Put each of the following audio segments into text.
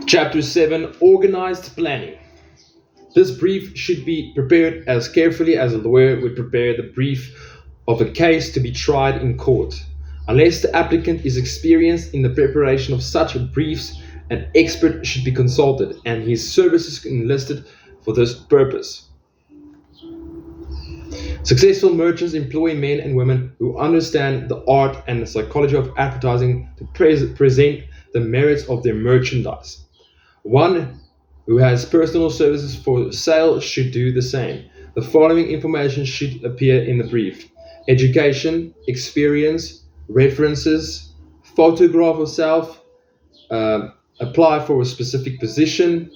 Chapter 7, Organized Planning. This brief should be prepared as carefully as a lawyer would prepare the brief of a case to be tried in court. Unless the applicant is experienced in the preparation of such briefs, an expert should be consulted and his services enlisted for this purpose. Successful merchants employ men and women who understand the art and the psychology of advertising to present the merits of their merchandise. One who has personal services for sale should do the same. The following information should appear in the brief: education, experience, references, photograph of self, apply for a specific position,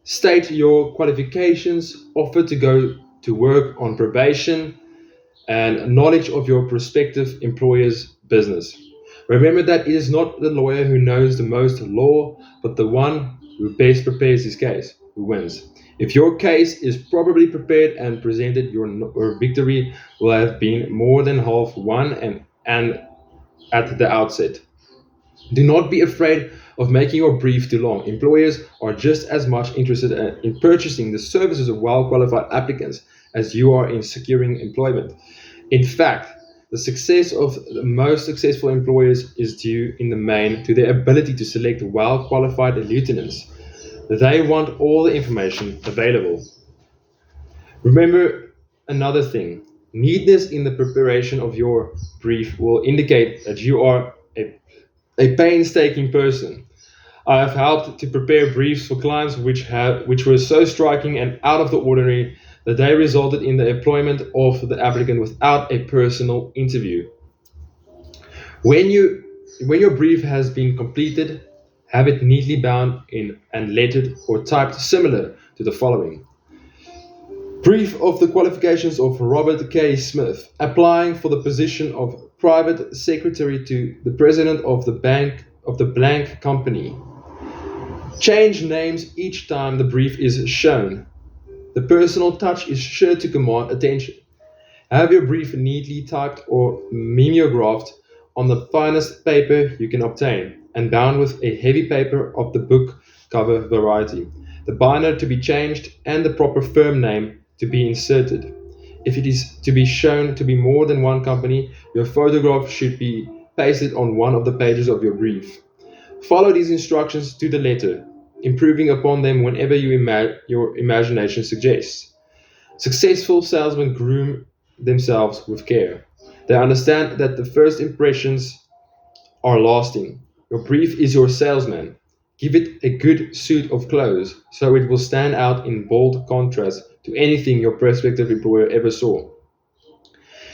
state your qualifications, offer to go to work on probation, and knowledge of your prospective employer's business. Remember that it is not the lawyer who knows the most law, but the one who best prepares his case who wins. If your case is properly prepared and presented, your victory will have been more than half won and at the outset. Do not be afraid of making your brief too long. Employers are just as much interested in purchasing the services of well-qualified applicants as you are in securing employment. In fact, the success of the most successful employers is due in the main to their ability to select well-qualified lieutenants. They want all the information available. Remember another thing: neatness in the preparation of your brief will indicate that you are a painstaking person. I have helped to prepare briefs for clients which were so striking and out of the ordinary that they resulted in the employment of the applicant without a personal interview. When your brief has been completed, have it neatly bound in and lettered or typed similar to the following: brief of the qualifications of Robert K. Smith, applying for the position of private secretary to the president of the blank company. Change names each time the brief is shown. The personal touch is sure to command attention. Have your brief neatly typed or mimeographed on the finest paper you can obtain and bound with a heavy paper of the book cover variety. The binder to be changed and the proper firm name to be inserted. If it is to be shown to be more than one company, your photograph should be pasted on one of the pages of your brief. Follow these instructions to the letter, improving upon them whenever your imagination suggests. Successful salesmen groom themselves with care. They understand that the first impressions are lasting. Your brief is your salesman. Give it a good suit of clothes so it will stand out in bold contrast to anything your prospective employer ever saw.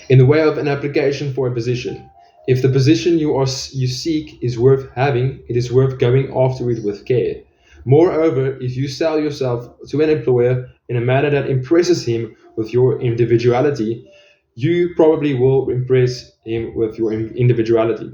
In the way of an application for a position, if the position you seek is worth having, it is worth going after it with care. Moreover, if you sell yourself to an employer in a manner that impresses him with your individuality, you probably will impress him with your individuality.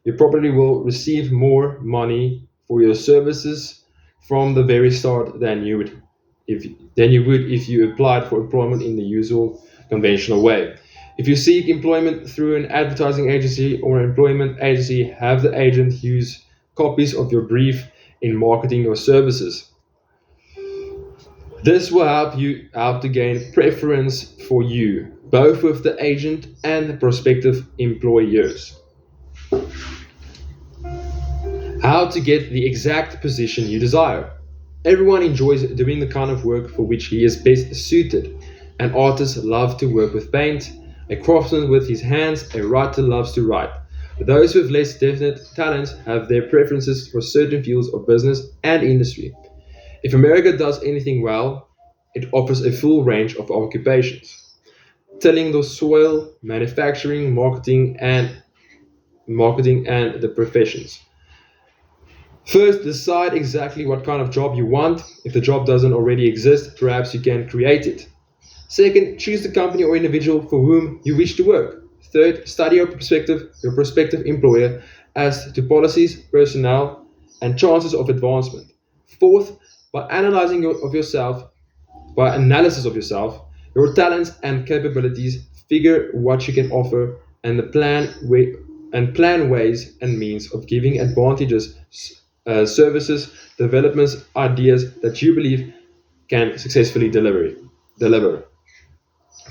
You probably will receive more money for your services from the very start than you would if you applied for employment in the usual conventional way. If you seek employment through an advertising agency or an employment agency, have the agent use copies of your brief in marketing your services. This will help to gain preference for you, both with the agent and the prospective employers. How to get the exact position you desire. Everyone enjoys doing the kind of work for which he is best suited. An artist loves to work with paint, a craftsman with his hands, a writer loves to write. Those with less definite talents have their preferences for certain fields of business and industry. If America does anything well, it offers a full range of occupations: tilling the soil, manufacturing, marketing, and the professions. First, decide exactly what kind of job you want. If the job doesn't already exist, perhaps you can create it. Second, choose the company or individual for whom you wish to work. Third, study your prospective employer as to policies, personnel, and chances of advancement. Fourth, by analysis of yourself, your talents and capabilities, figure what you can offer and plan ways and means of giving advantages services, developments, ideas that you believe can successfully deliver.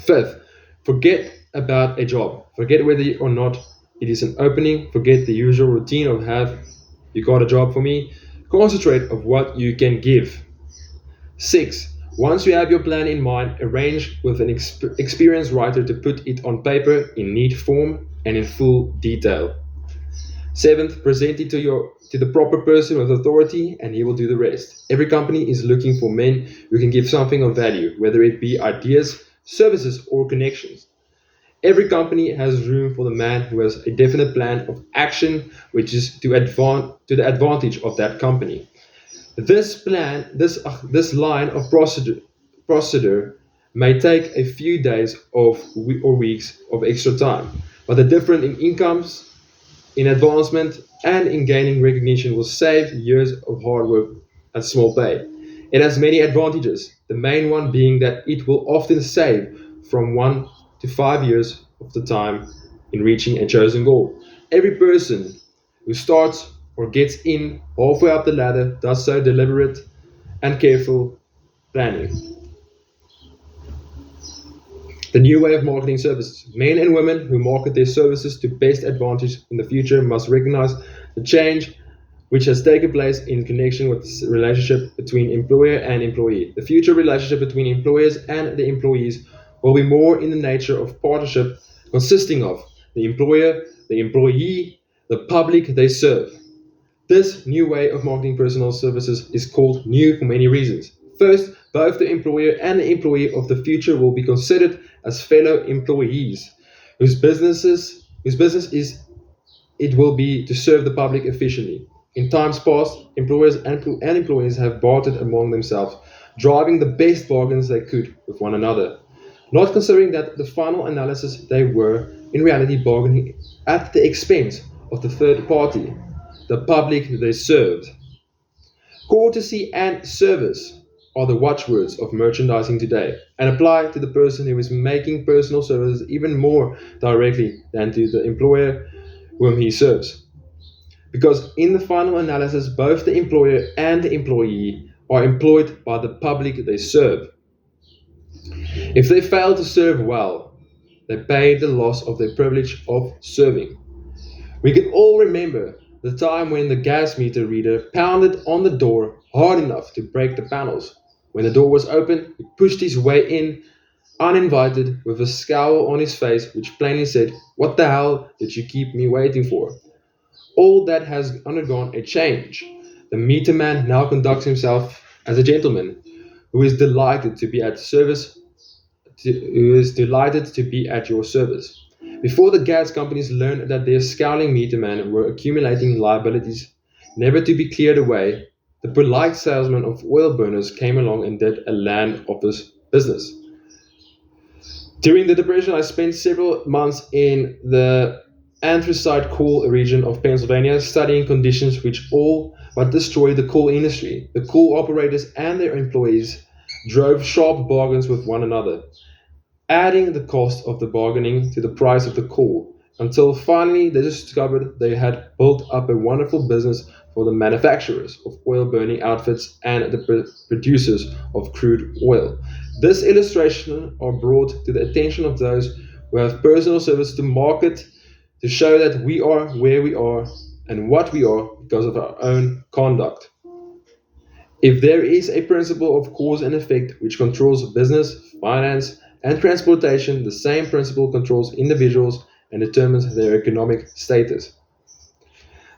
Fifth, forget about a job. Forget whether or not it is an opening. Forget the usual routine of have you got a job for me. Concentrate of what you can give. Six, once you have your plan in mind, arrange with an experienced writer to put it on paper in neat form and in full detail. Seventh, present it to the proper person with authority and he will do the rest. Every company is looking for men who can give something of value, whether it be ideas, services, or connections. Every company has room for the man who has a definite plan of action which is to the advantage of that company. This line of procedure may take a few days or weeks of extra time, but the difference in incomes, in advancement, and in gaining recognition will save years of hard work at small pay. It has many advantages, the main one being that it will often save from 1 to 5 years of the time in reaching a chosen goal. Every person who starts or gets in halfway up the ladder does so deliberate and careful planning. The new way of marketing services. Men and women who market their services to best advantage in the future must recognize the change which has taken place in connection with the relationship between employer and employee. The future relationship between employers and the employees will be more in the nature of partnership consisting of the employer, the employee, the public they serve. This new way of marketing personal services is called new for many reasons. First, both the employer and the employee of the future will be considered as fellow employees whose business is it will be to serve the public efficiently. In times past, employers and employees have bartered among themselves, driving the best bargains they could with one another, not considering that the final analysis they were in reality bargaining at the expense of the third party, the public they served. Courtesy and service are the watchwords of merchandising today and apply to the person who is making personal services even more directly than to the employer whom he serves. Because in the final analysis, both the employer and the employee are employed by the public they serve. If they fail to serve well, they pay the loss of their privilege of serving. We can all remember the time when the gas meter reader pounded on the door hard enough to break the panels. When the door was open, he pushed his way in, uninvited, with a scowl on his face which plainly said, "What the hell did you keep me waiting for?" All that has undergone a change. The meter man now conducts himself as a gentleman who is delighted to be at service who is delighted to be at your service. Before the gas companies learned that their scowling metermen were accumulating liabilities never to be cleared away, the polite salesman of oil burners came along and did a land office business. During the Depression, I spent several months in the anthracite coal region of Pennsylvania studying conditions which all but destroyed the coal industry. The coal operators and their employees drove sharp bargains with one another, adding the cost of the bargaining to the price of the coal, until finally they discovered they had built up a wonderful business for the manufacturers of oil burning outfits and the producers of crude oil. This illustration are brought to the attention of those who have personal service to market to show that we are where we are and what we are because of our own conduct. If there is a principle of cause and effect which controls business, finance, and transportation, the same principle controls individuals and determines their economic status.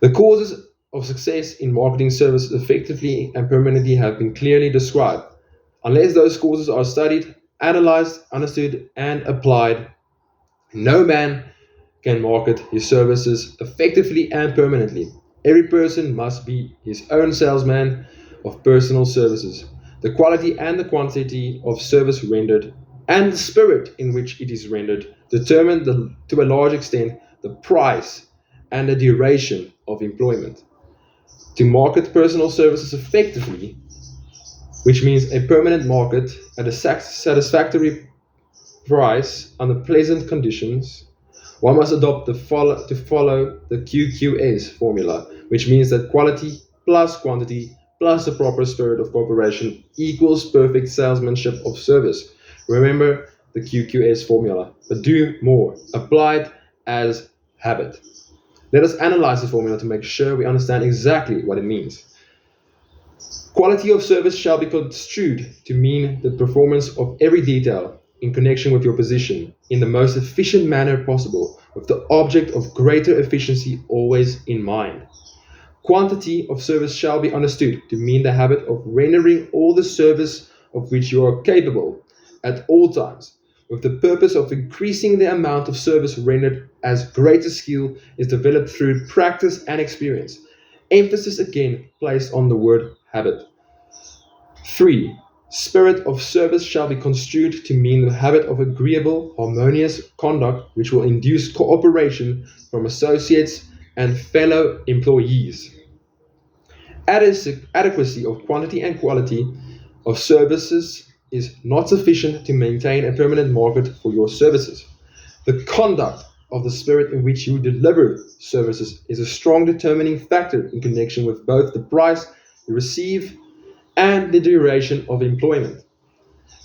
The causes of success in marketing services effectively and permanently have been clearly described. Unless those causes are studied, analyzed, understood, and applied, no man can market his services effectively and permanently. Every person must be his own salesman of personal services. The quality and the quantity of service rendered and the spirit in which it is rendered determine to a large extent the price and the duration of employment. To market personal services effectively, which means a permanent market at a satisfactory price under pleasant conditions, one must adopt to follow the QQS formula, which means that quality plus quantity plus a proper spirit of cooperation equals perfect salesmanship of service. Remember the QQS formula, but do more. Apply it as habit. Let us analyze the formula to make sure we understand exactly what it means. Quality of service shall be construed to mean the performance of every detail in connection with your position in the most efficient manner possible, with the object of greater efficiency always in mind. Quantity of service shall be understood to mean the habit of rendering all the service of which you are capable at all times, with the purpose of increasing the amount of service rendered as greater skill is developed through practice and experience. Emphasis again placed on the word habit. 3. Spirit of service shall be construed to mean the habit of agreeable, harmonious conduct which will induce cooperation from associates and fellow employees. Adequacy of quantity and quality of services is not sufficient to maintain a permanent market for your services. The conduct of the spirit in which you deliver services is a strong determining factor in connection with both the price you receive and the duration of employment.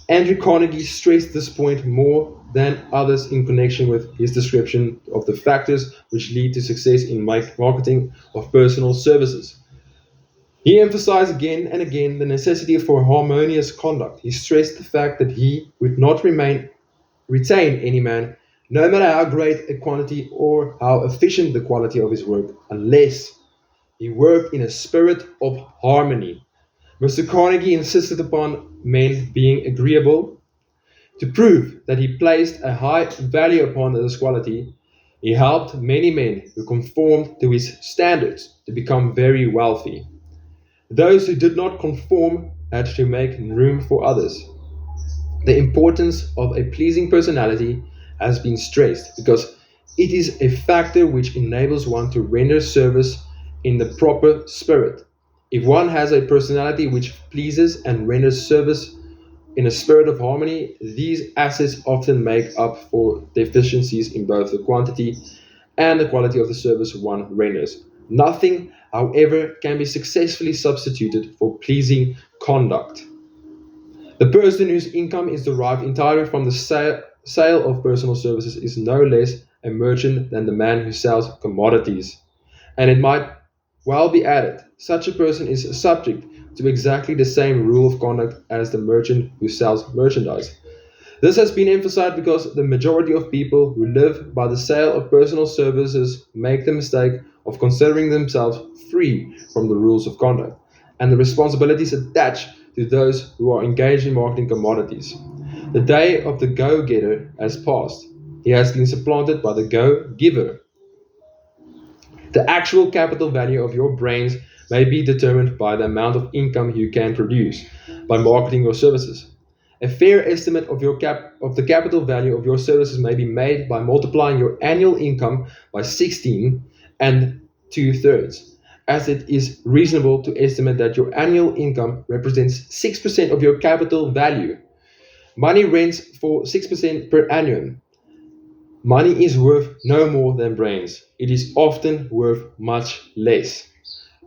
Andrew Carnegie stressed this point more than others in connection with his description of the factors which lead to success in marketing of personal services. He emphasized again and again the necessity for harmonious conduct. He stressed the fact that he would not retain any man, no matter how great a quantity or how efficient the quality of his work, unless he worked in a spirit of harmony. Mr. Carnegie insisted upon men being agreeable. To prove that he placed a high value upon this quality, he helped many men who conformed to his standards to become very wealthy. Those who did not conform had to make room for others. The importance of a pleasing personality has been stressed because it is a factor which enables one to render service in the proper spirit. If one has a personality which pleases and renders service in a spirit of harmony, these assets often make up for deficiencies in both the quantity and the quality of the service one renders. Nothing, however, can be successfully substituted for pleasing conduct. The person whose income is derived entirely from the sale of personal services is no less a merchant than the man who sells commodities. And it might well be added, such a person is subject to exactly the same rule of conduct as the merchant who sells merchandise. This has been emphasized because the majority of people who live by the sale of personal services make the mistake of considering themselves free from the rules of conduct and the responsibilities attached to those who are engaged in marketing commodities. The day of the go-getter has passed. He has been supplanted by the go-giver. The actual capital value of your brains may be determined by the amount of income you can produce by marketing your services. A fair estimate of the capital value of your services may be made by multiplying your annual income by 16 and 2/3, as it is reasonable to estimate that your annual income represents 6% of your capital value. Money rents for 6% per annum. Money is worth no more than brains. It is often worth much less.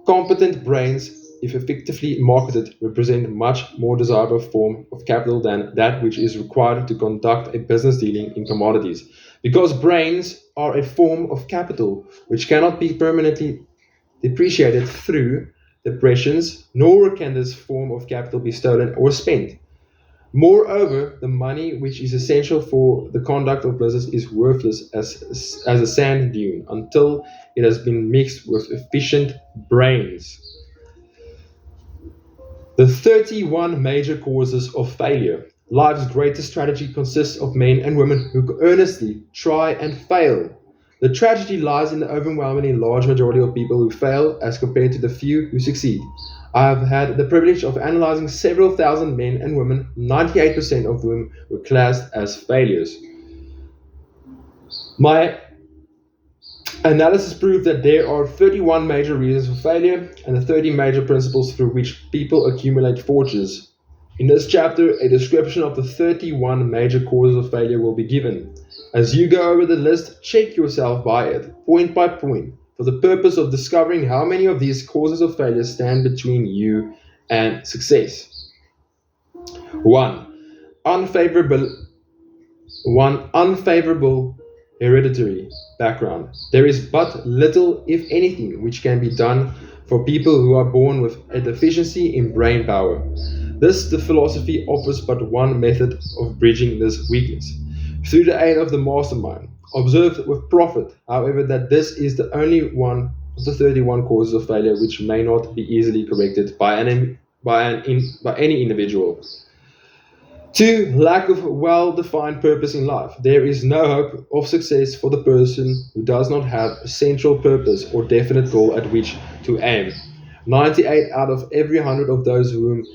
Competent brains, if effectively marketed, represent much more desirable form of capital than that which is required to conduct a business dealing in commodities. Because brains are a form of capital which cannot be permanently depreciated through depressions, nor can this form of capital be stolen or spent. Moreover, the money which is essential for the conduct of business is worthless as a sand dune until it has been mixed with efficient brains. The 31 major causes of failure. Life's greatest tragedy consists of men and women who earnestly try and fail. The tragedy lies in the overwhelmingly large majority of people who fail as compared to the few who succeed. I have had the privilege of analyzing several thousand men and women, 98% of whom were classed as failures. My analysis proved that there are 31 major reasons for failure and the 30 major principles through which people accumulate fortunes. In this chapter, a description of the 31 major causes of failure will be given. As you go over the list, check yourself by it, point by point, for the purpose of discovering how many of these causes of failure stand between you and success. 1. Unfavorable One unfavorable hereditary background. There is but little, if anything, which can be done for people who are born with a deficiency in brain power. The philosophy offers but one method of bridging this weakness through the aid of the mastermind. Observe with profit, however, that this is the only one of the 31 causes of failure which may not be easily corrected by any individual. 2. Lack of well defined purpose in life. There is no hope of success for the person who does not have a central purpose or definite goal at which to aim. 98 out of every 100 of those whom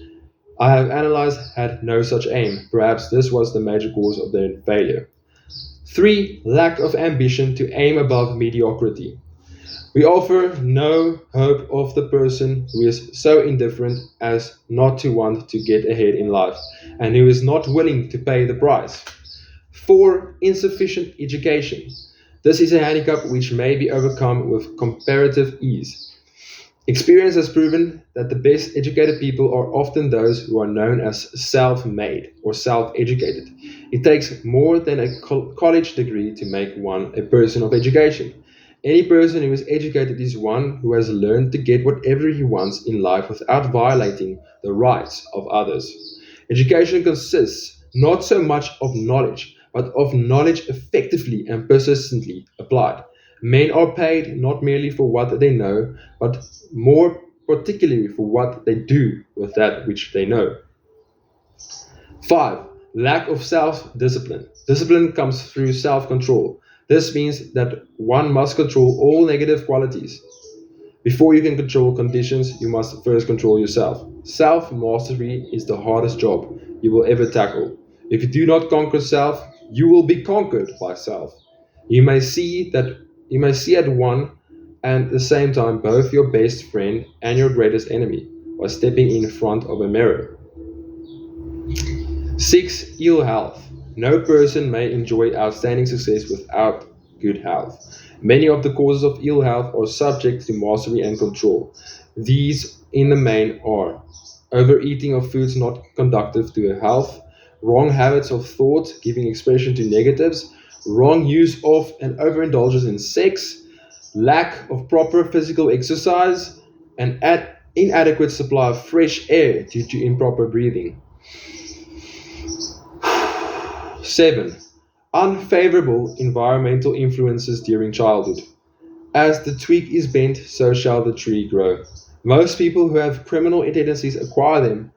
I have analyzed had no such aim. Perhaps this was the major cause of their failure. 3. Lack of ambition to aim above mediocrity. We offer no hope of the person who is so indifferent as not to want to get ahead in life and who is not willing to pay the price. 4. Insufficient education. This is a handicap which may be overcome with comparative ease. Experience has proven that the best educated people are often those who are known as self-made or self-educated. It takes more than a college degree to make one a person of education. Any person who is educated is one who has learned to get whatever he wants in life without violating the rights of others. Education consists not so much of knowledge, but of knowledge effectively and persistently applied. Men are paid not merely for what they know, but more particularly for what they do with that which they know. 5. Lack of self-discipline. Discipline comes through self-control. This means that one must control all negative qualities. Before you can control conditions, you must first control yourself. Self-mastery is the hardest job you will ever tackle. If you do not conquer self, you will be conquered by self. You may see at one and the same time both your best friend and your greatest enemy by stepping in front of a mirror. 6. Ill health. No person may enjoy outstanding success without good health. Many of the causes of ill health are subject to mastery and control. These, in the main, are overeating of foods not conducive to health, wrong habits of thought giving expression to negatives, wrong use of and overindulgence in sex, lack of proper physical exercise, and inadequate supply of fresh air due to improper breathing. 7. Unfavorable environmental influences during childhood. As the twig is bent, so shall the tree grow. Most people who have criminal tendencies acquire them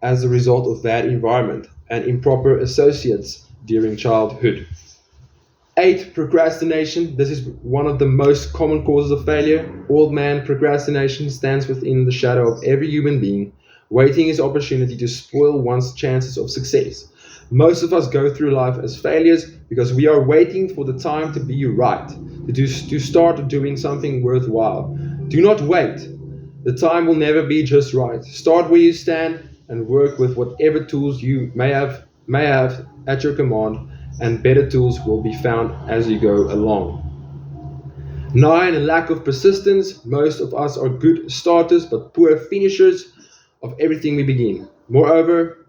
as a result of bad environment and improper associates during childhood. 8. Procrastination. This is one of the most common causes of failure. Old man procrastination stands within the shadow of every human being, waiting his opportunity to spoil one's chances of success. Most of us go through life as failures because we are waiting for the time to be right, to start doing something worthwhile. Do not wait. The time will never be just right. Start where you stand and work with whatever tools you may have at your command, and better tools will be found as you go along. 9. Lack of persistence. Most of us are good starters but poor finishers of everything we begin. Moreover,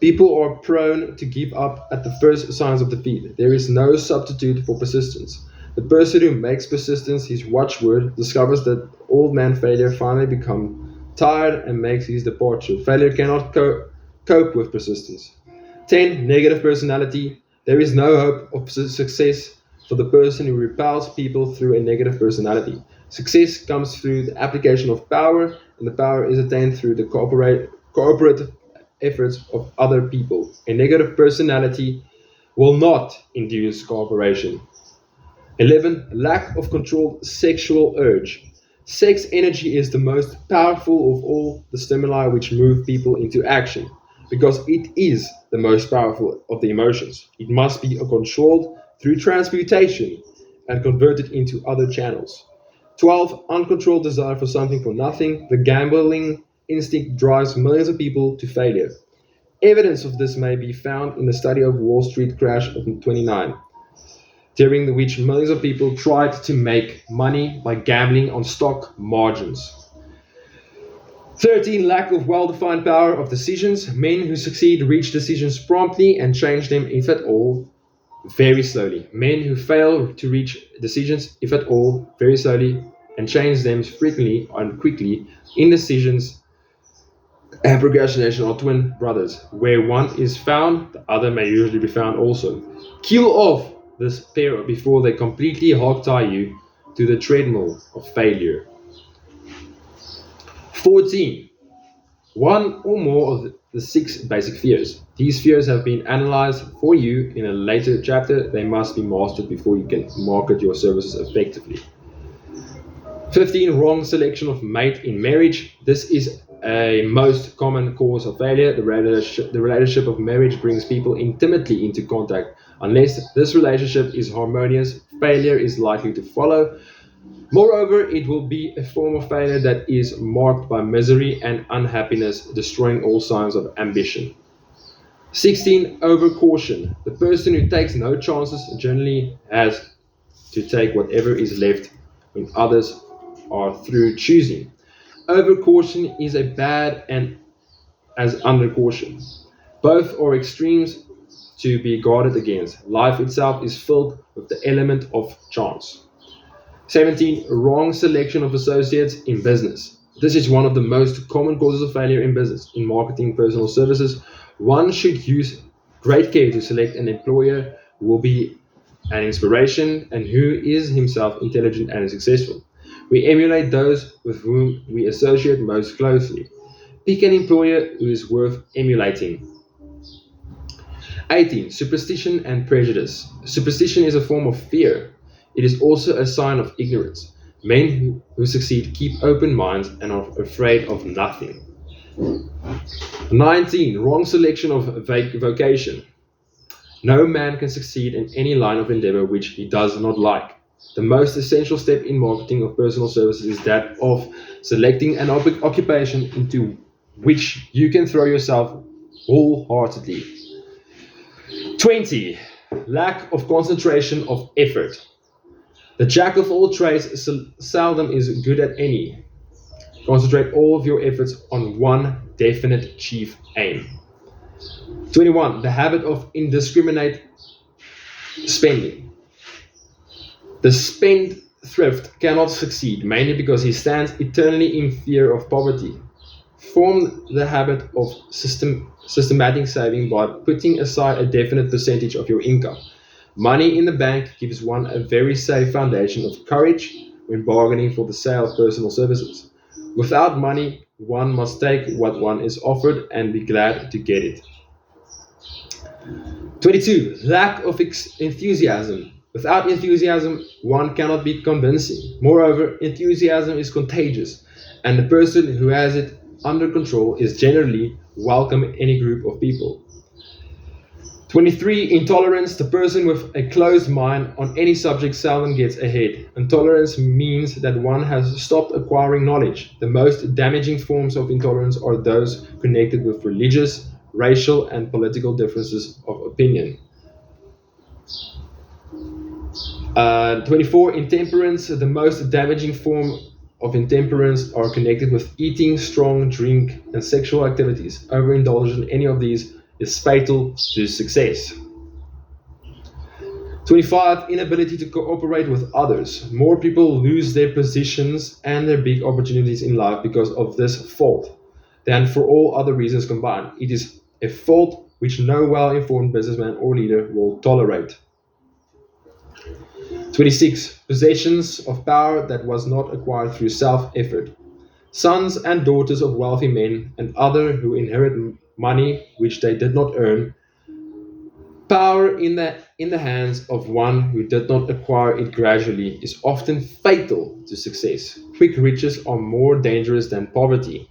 people are prone to give up at the first signs of defeat. There is no substitute for persistence. The person who makes persistence his watchword discovers that old man failure finally becomes tired and makes his departure. Failure cannot cope with persistence. 10. Negative personality. There is no hope of success for the person who repels people through a negative personality. Success comes through the application of power, and the power is attained through the cooperative efforts of other people. A negative personality will not induce cooperation. 11. Lack of controlled sexual urge. Sex energy is the most powerful of all the stimuli which move people into action, because it is the most powerful of the emotions. It must be controlled through transmutation and converted into other channels. 12. Uncontrolled desire for something for nothing. The gambling instinct drives millions of people to failure. Evidence of this may be found in the study of Wall Street crash of 1929. during which millions of people tried to make money by gambling on stock margins. 13. Lack of well-defined power of decisions. Men who succeed reach decisions promptly and change them, if at all, very slowly. Men who fail to reach decisions, if at all, very slowly and change them frequently and quickly. Indecisions and procrastination are twin brothers. Where one is found, the other may usually be found also. Kill off this pair before they completely hogtie you to the treadmill of failure. 14. One or more of the 6 basic fears. These fears have been analyzed for you in a later chapter. They must be mastered before you can market your services effectively. 15. Wrong selection of mate in marriage. This is a most common cause of failure. The relationship of marriage brings people intimately into contact. Unless this relationship is harmonious, failure is likely to follow. Moreover, it will be a form of failure that is marked by misery and unhappiness, destroying all signs of ambition. 16. Overcaution. The person who takes no chances generally has to take whatever is left when others are through choosing. Overcaution is as bad as undercaution. Both are extremes to be guarded against. Life itself is filled with the element of chance. 17. Wrong selection of associates in business. This is one of the most common causes of failure in business. In marketing personal services, one should use great care to select an employer who will be an inspiration and who is himself intelligent and successful. We emulate those with whom we associate most closely. Pick an employer who is worth emulating. 18. Superstition and prejudice. Superstition is a form of fear. It is also a sign of ignorance. Men who succeed keep open minds and are afraid of nothing. 19. Wrong selection of vocation. No man can succeed in any line of endeavor which he does not like. The most essential step in marketing of personal services is that of selecting an occupation into which you can throw yourself wholeheartedly. 20. Lack of concentration of effort. The jack of all trades seldom is good at any. Concentrate all of your efforts on one definite chief aim. 21. The habit of indiscriminate spending. The spendthrift cannot succeed, mainly because he stands eternally in fear of poverty. Form the habit of systematic saving by putting aside a definite percentage of your income. Money in the bank gives one a very safe foundation of courage when bargaining for the sale of personal services. Without money, one must take what one is offered and be glad to get it. 22. Lack of enthusiasm. Without enthusiasm, one cannot be convincing. Moreover, enthusiasm is contagious, and the person who has it under control is generally welcome in any group of people. 23. Intolerance. The person with a closed mind on any subject seldom gets ahead. Intolerance means that one has stopped acquiring knowledge. The most damaging forms of intolerance are those connected with religious, racial, and political differences of opinion. 24. Intemperance. The most damaging form of intemperance are connected with eating, strong drink, and sexual activities. Overindulgence in any of these is fatal to success. 25. Inability to cooperate with others. More people lose their positions and their big opportunities in life because of this fault than for all other reasons combined. It is a fault which no well-informed businessman or leader will tolerate. 26. Possessions of power that was not acquired through self-effort. Sons and daughters of wealthy men and others who inherit money which they did not earn. Power in the hands of one who did not acquire it gradually is often fatal to success. Quick riches are more dangerous than poverty.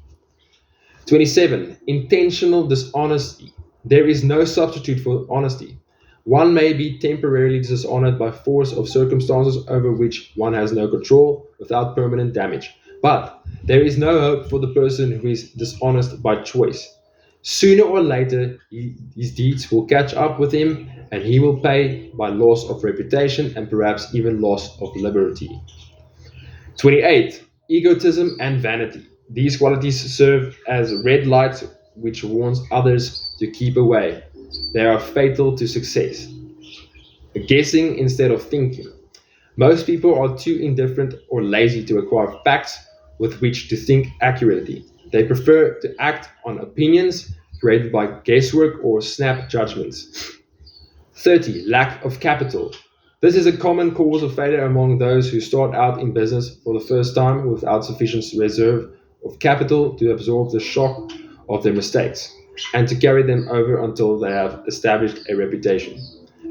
27. Intentional dishonesty. There is no substitute for honesty. One may be temporarily dishonored by force of circumstances over which one has no control without permanent damage. But there is no hope for the person who is dishonest by choice. Sooner or later, his deeds will catch up with him and he will pay by loss of reputation and perhaps even loss of liberty. 28. Egotism and vanity. These qualities serve as red lights which warns others to keep away. They are fatal to success. Guessing instead of thinking. Most people are too indifferent or lazy to acquire facts with which to think accurately. They prefer to act on opinions created by guesswork or snap judgments. 30. Lack of capital. This is a common cause of failure among those who start out in business for the first time without sufficient reserve of capital to absorb the shock of their mistakes and to carry them over until they have established a reputation.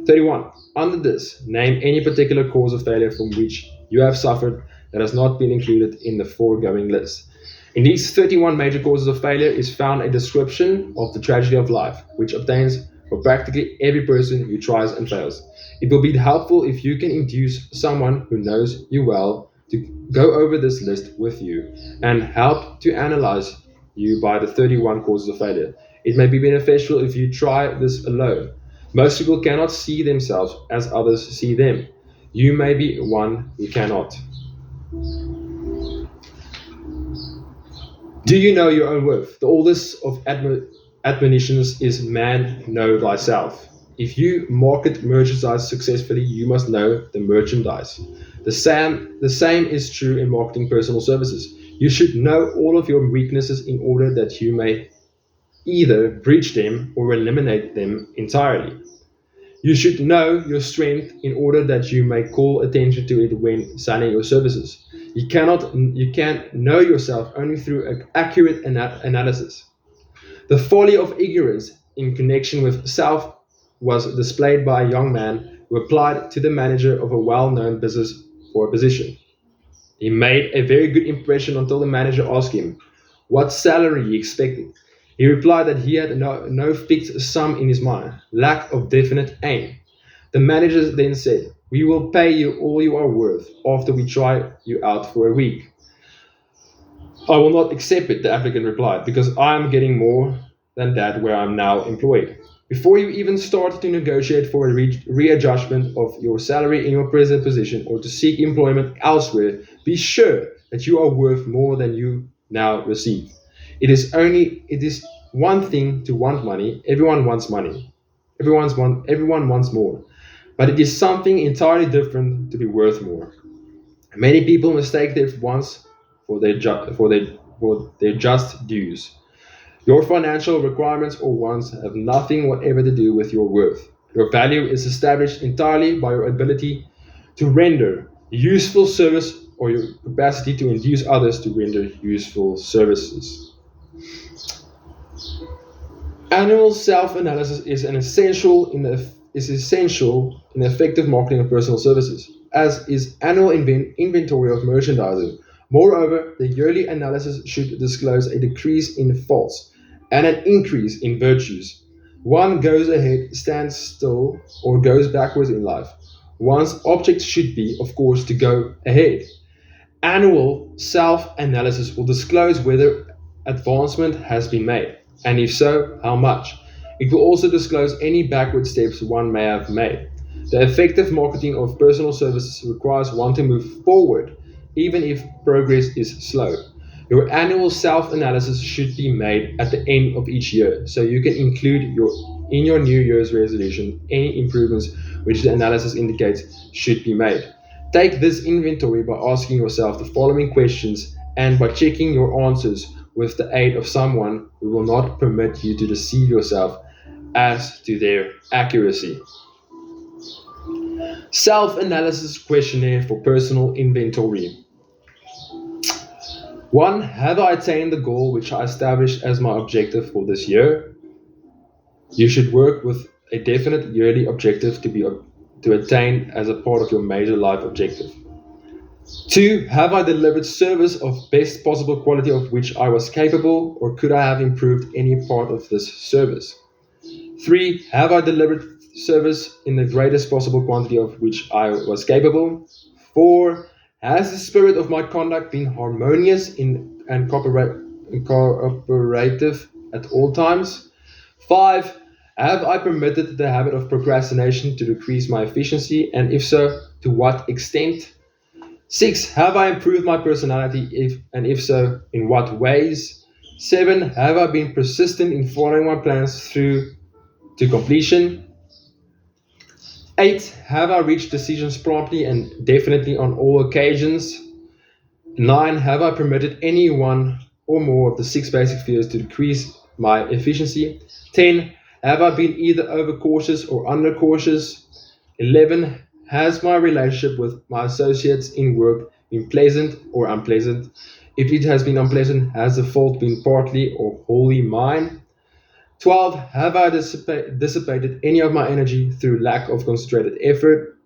31. Under this, name any particular cause of failure from which you have suffered that has not been included in the foregoing list. In these 31 major causes of failure is found a description of the tragedy of life, which obtains for practically every person who tries and fails. It will be helpful if you can induce someone who knows you well to go over this list with you and help to analyze you by the 31 causes of failure. It may be beneficial if you try this alone. Most people cannot see themselves as others see them. You may be one who cannot. Do you know your own worth? The oldest of admonitions is man, know thyself. If you market merchandise successfully, you must know the merchandise. The same is true in marketing personal services. You should know all of your weaknesses in order that you may either breach them or eliminate them entirely. You should know your strength in order that you may call attention to it when selling your services. You can know yourself only through accurate analysis. The folly of ignorance in connection with self was displayed by a young man who applied to the manager of a well-known business for a position. He made a very good impression until the manager asked him what salary he expected. He replied that he had no fixed sum in his mind, lack of definite aim. The manager then said, "We will pay you all you are worth after we try you out for a week." "I will not accept it," the applicant replied, "because I am getting more than that where I am now employed." Before you even start to negotiate for a readjustment of your salary in your present position or to seek employment elsewhere, be sure that you are worth more than you now receive. It is one thing to want money. Everyone wants money. Everyone wants more. But it is something entirely different to be worth more. Many people mistake their wants for their just dues. Your financial requirements or wants have nothing whatever to do with your worth. Your value is established entirely by your ability to render useful service or your capacity to induce others to render useful services. Annual self-analysis is essential in effective marketing of personal services, as is annual inventory of merchandising. Moreover, the yearly analysis should disclose a decrease in faults and an increase in virtues. One goes ahead, stands still, or goes backwards in life. One's object should be, of course, to go ahead. Annual self-analysis will disclose whether advancement has been made, and if so, how much. It will also disclose any backward steps one may have made. The effective marketing of personal services requires one to move forward, even if progress is slow. Your annual self-analysis should be made at the end of each year, so you can include in your New Year's resolution any improvements which the analysis indicates should be made. Take this inventory by asking yourself the following questions and by checking your answers with the aid of someone who will not permit you to deceive yourself as to their accuracy. Self-analysis questionnaire for personal inventory. 1. Have I attained the goal which I established as my objective for this year? You should work with a definite yearly objective to attain as a part of your major life objective. 2. Have I delivered service of best possible quality of which I was capable, or could I have improved any part of this service? 3. Have I delivered service in the greatest possible quantity of which I was capable? 4. Has the spirit of my conduct been harmonious and cooperative at all times? 5. Have I permitted the habit of procrastination to decrease my efficiency, and if so, to what extent? 6. Have I improved my personality, if so, in what ways? 7. Have I been persistent in following my plans through to completion? 8. Have I reached decisions promptly and definitely on all occasions? 9. Have I permitted any one or more of the 6 basic fears to decrease my efficiency? 10. Have I been either overcautious or undercautious? 11. Has my relationship with my associates in work been pleasant or unpleasant? If it has been unpleasant, has the fault been partly or wholly mine? 12. Have I dissipated any of my energy through lack of concentrated effort?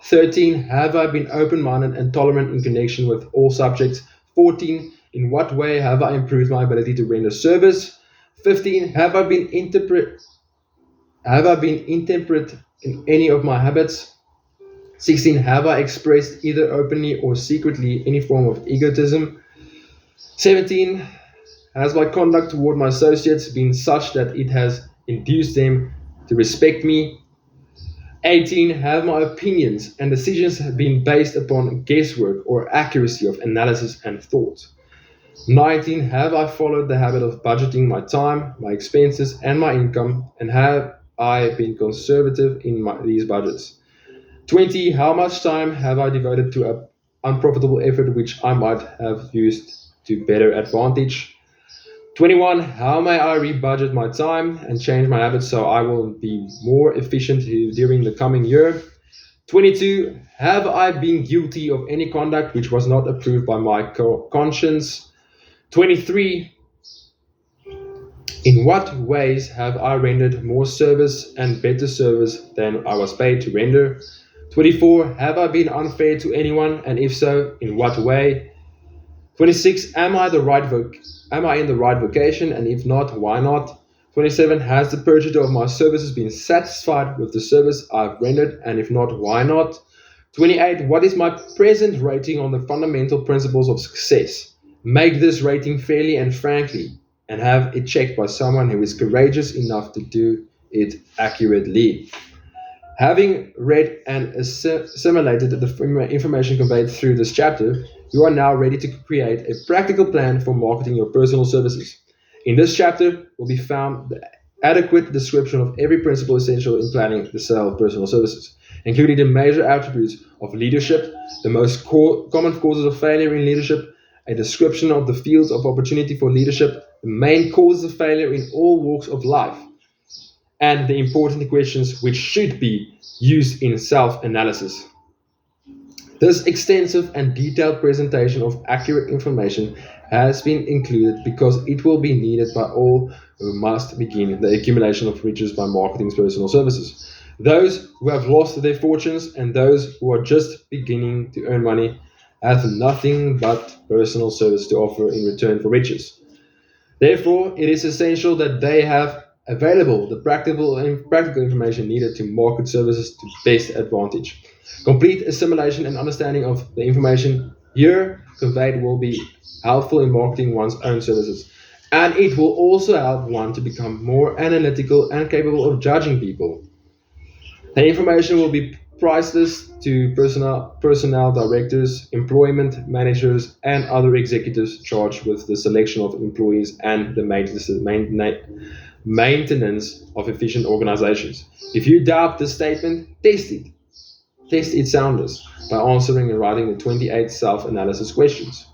13. Have I been open-minded and tolerant in connection with all subjects? 14. In what way have I improved my ability to render service? 15. Have I been intemperate in any of my habits? 16. Have I expressed either openly or secretly any form of egotism? 17. Has my conduct toward my associates been such that it has induced them to respect me? 18. Have my opinions and decisions been based upon guesswork or accuracy of analysis and thought? 19. Have I followed the habit of budgeting my time, my expenses, and my income, and have I been conservative in these budgets? 20. How much time have I devoted to an unprofitable effort which I might have used to better advantage? 21. How may I rebudget my time and change my habits so I will be more efficient during the coming year? 22. Have I been guilty of any conduct which was not approved by my conscience? 23. In what ways have I rendered more service and better service than I was paid to render? 24. Have I been unfair to anyone, and if so, in what way? 26. Am I in the right vocation, and if not, why not? 27. Has the purchaser of my services been satisfied with the service I've rendered, and if not, why not? 28. What is my present rating on the fundamental principles of success? Make this rating fairly and frankly, and have it checked by someone who is courageous enough to do it accurately. Having read and assimilated the information conveyed through this chapter, you are now ready to create a practical plan for marketing your personal services. In this chapter will be found the adequate description of every principle essential in planning the sale of personal services, including the major attributes of leadership, the most common causes of failure in leadership, a description of the fields of opportunity for leadership, the main causes of failure in all walks of life, and the important questions which should be used in self-analysis. This extensive and detailed presentation of accurate information has been included because it will be needed by all who must begin the accumulation of riches by marketing personal services. Those who have lost their fortunes and those who are just beginning to earn money have nothing but personal service to offer in return for riches. Therefore, it is essential that they have available the practical information needed to market services to best advantage. Complete assimilation and understanding of the information here conveyed will be helpful in marketing one's own services, and it will also help one to become more analytical and capable of judging people. The information will be priceless to personnel directors, employment managers, and other executives charged with the selection of employees and the maintenance of efficient organizations. If you doubt this statement, test it. Test its soundness by answering and writing the 28 self-analysis questions.